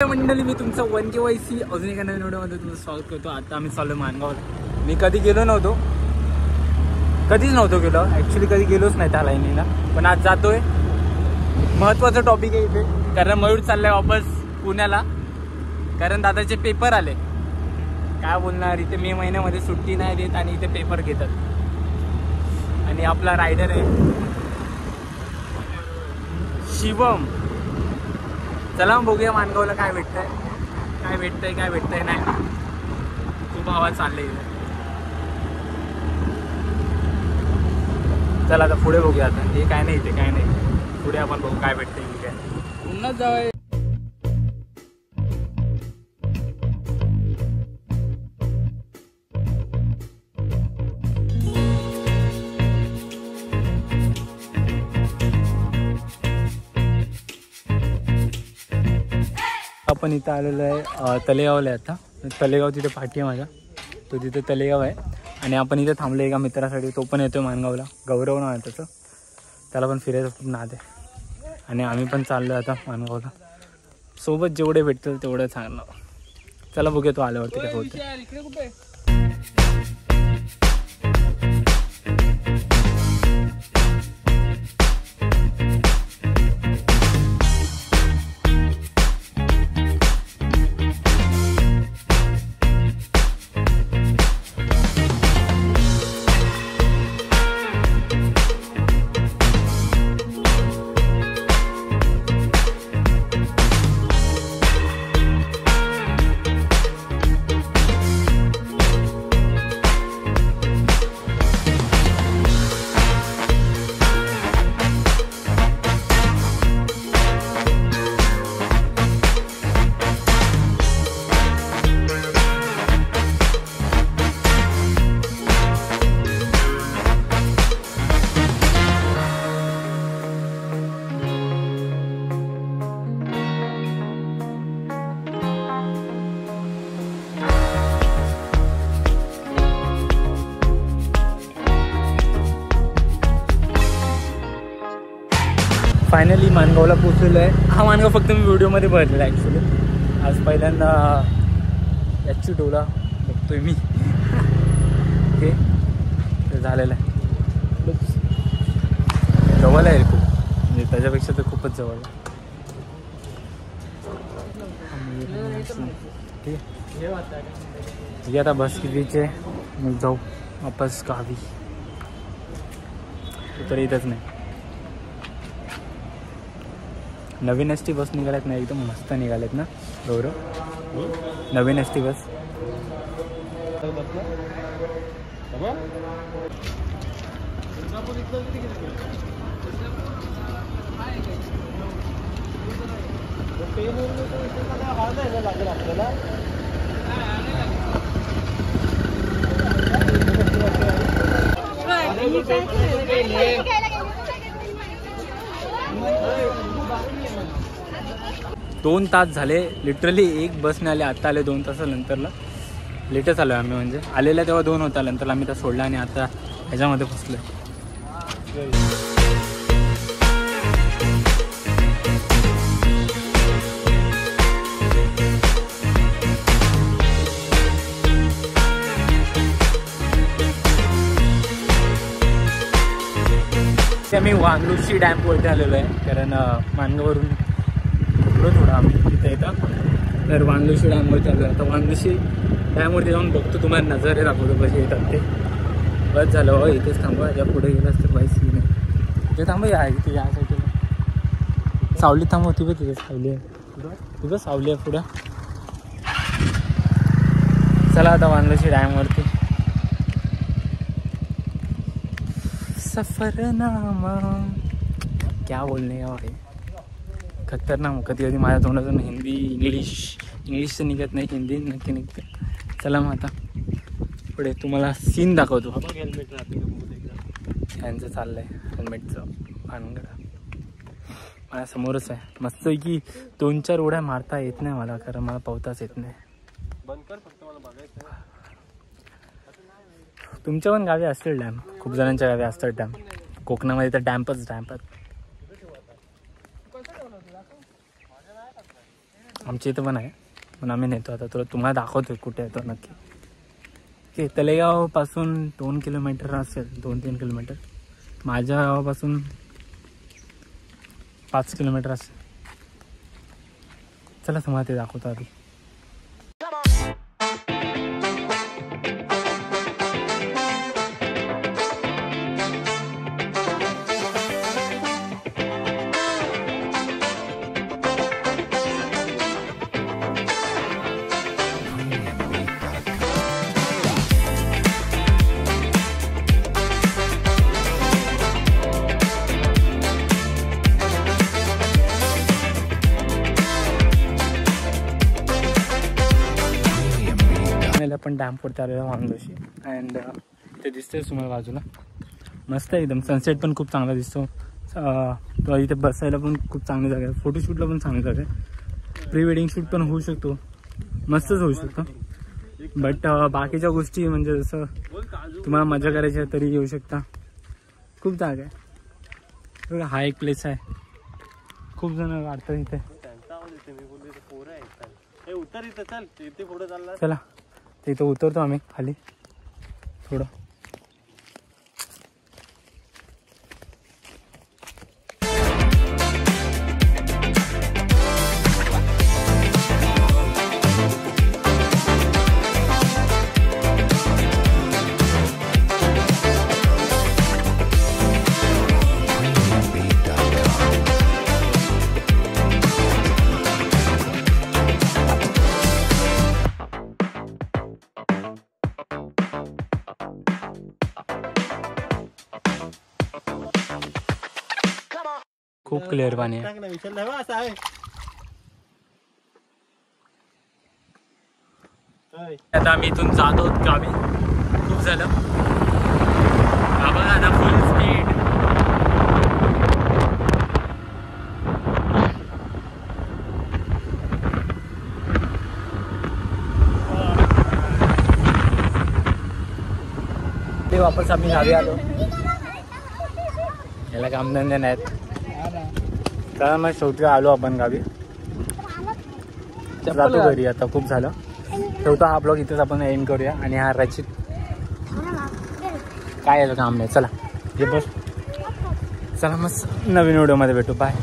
मंडळी, मी तुमचा 1KYC अजून एका नवीन व्हिडिओमध्ये तुमचं स्वागत करतो. आता आम्ही चाललो मानगावला. मी कधी गेलो नव्हतो, कधीच नव्हतो गेलो ॲक्च्युली, कधी गेलोच नाही त्या लाईनीला, पण आज जातोय. महत्त्वाचा टॉपिक आहे इथे, कारण मयूर चाललाय वापस पुण्याला, कारण दादाचे पेपर आले. काय बोलणार, इथे मे महिन्यामध्ये सुट्टी नाही देत आणि इथे पेपर घेतात. आणि आपला रायडर आहे शिवम. चला बघूया मानगावला काय भेटतंय, काय भेटतंय नाही. खूप आवाज चालले. चला आता पुढे बघूया. आता हे काय नाही, इथे काय नाही, पुढे आपण बघू काय भेटतंय. मी काय पुन्हा जाऊया. आपण इथं आलेलो आहे तलेगावला. आता तलेगाव तिथे पाठी आहे माझ्या, तो तिथे तलेगाव आहे. आणि आपण इथे थांबलो एका मित्रासाठी, तो पण येतो मानगावला. गौरव नाव आहे त्याचं, त्याला पण फिरायचं खूप नाद आहे. आणि आम्ही पण चाललो आहे आता मानगावला. सोबत जेवढे भेटतील तेवढं चांगलं. चला बघूया तो आल्यावरती काय होतं. फायनली मानगावला पोचलेलो आहे. हा मानगाव फक्त मी व्हिडिओमध्ये बघितलेला आहे ॲक्च्युली. आज पहिल्यांदा याची डोला बघतोय मी. ओके, ते झालेलं आहे. जवळ आहे खूप, म्हणजे त्याच्यापेक्षा तर खूपच जवळ आहे. ठीक आहे, आता बस कितीचे मग जाऊ वापस गावी. तर इथंच नाही. नवीन एस टी बस निघाल्यात ना, एकदम मस्त निघाल्यात ना गौरव. नवीन एस टी बस. दोन तास झाले लिटरली, एक बसने आले. आता आले 2 तासानंतरला. लेटच आलो आम्ही, म्हणजे आलेला तेव्हा 2 होता, नंतर आम्ही त्या सोडला आणि आता ह्याच्यामध्ये फसलो. मी वांगलुशी डॅमवरती आलेलो आहे, कारण मानगाववरून थोडं आम्ही तिथे येतात. तर वांगलुशी डॅमवरती आलो आहे. आता वांगलुशी डॅमवरती जाऊन बघतो, तुम्हाला नजारे दाखवतो कसे येतात ते. बस झालं हो, इथेच थांबा. या पुढे गेलास तर बाईस नाही. इथे थांबा, या इथे या साईडला सावली थांबवती बघ. तिथे सावली आहे, तिथं सावली आहे पुढं. चला आता वांगलुशी डॅमवरती. सफरनामा क्या बोलणे का भाई, खतरनाक. कधी कधी माझ्या तोंडातून हिंदी इंग्लिश तर निघत नाही, हिंदी नक्की निघते. चला मग आता पुढे तुम्हाला सीन दाखवतो. यांचं चाललं आहे हेल्मेटचं भानगड. माझ्या समोरच आहे मस्त की 2-4 उड्या मारता येत नाही मला, कारण मला पोहताच येत नाही. तुमच्या पण गावी असतील डॅम, खूप जणांच्या गावी असतात डॅम. कोकणामध्ये तर डॅम्पच. आमच्या इथं पण आहे, पण आम्ही नेतो आता. तुम्हाला दाखवतो कुठे आहे तो नक्की. ते तलेगावपासून 2 किलोमीटर असेल, 2-3 किलोमीटर. माझ्या गावापासून 5 किलोमीटर असेल. चला तुम्हाला ते दाखवतो आधी. पण डॅम पडते आलेला वांगशी. अँड ते दिसतंय तुम्हाला बाजूला, मस्त आहे एकदम. सनसेट पण खूप चांगला दिसतो. तो इथे बसायला पण खूप चांगली जागा आहे. फोटोशूटला पण चांगली जागा आहे. प्री वेडिंग शूट पण होऊ शकतो, मस्तच होऊ शकतो. बट बाकीच्या गोष्टी म्हणजे जसं तुम्हाला मजा करायची आहे तरी येऊ शकता. खूप जागा आहे बघा. हा एक प्लेस आहे, खूप जण काढतात इथे. चला इथं उतरतो आम्ही खाली थोडं. खूप क्लिअर पाणी आहे. आता आम्ही इथून जातो गावी. खूप झालं बघा ना, फुल स्पीड. ते वापस आम्ही गावी आलो. याला कामधंदे नाहीत. तर मग शेवटी आलो आपण गावी. जातो घरी आता. खूप झालं. शेवटी हा ब्लॉग इथेच आपण एंड करूया. आणि हा रचित काय याचं काम नाही. चला हे बस. चला मग नवीन व्हिडिओमध्ये भेटू. बाय.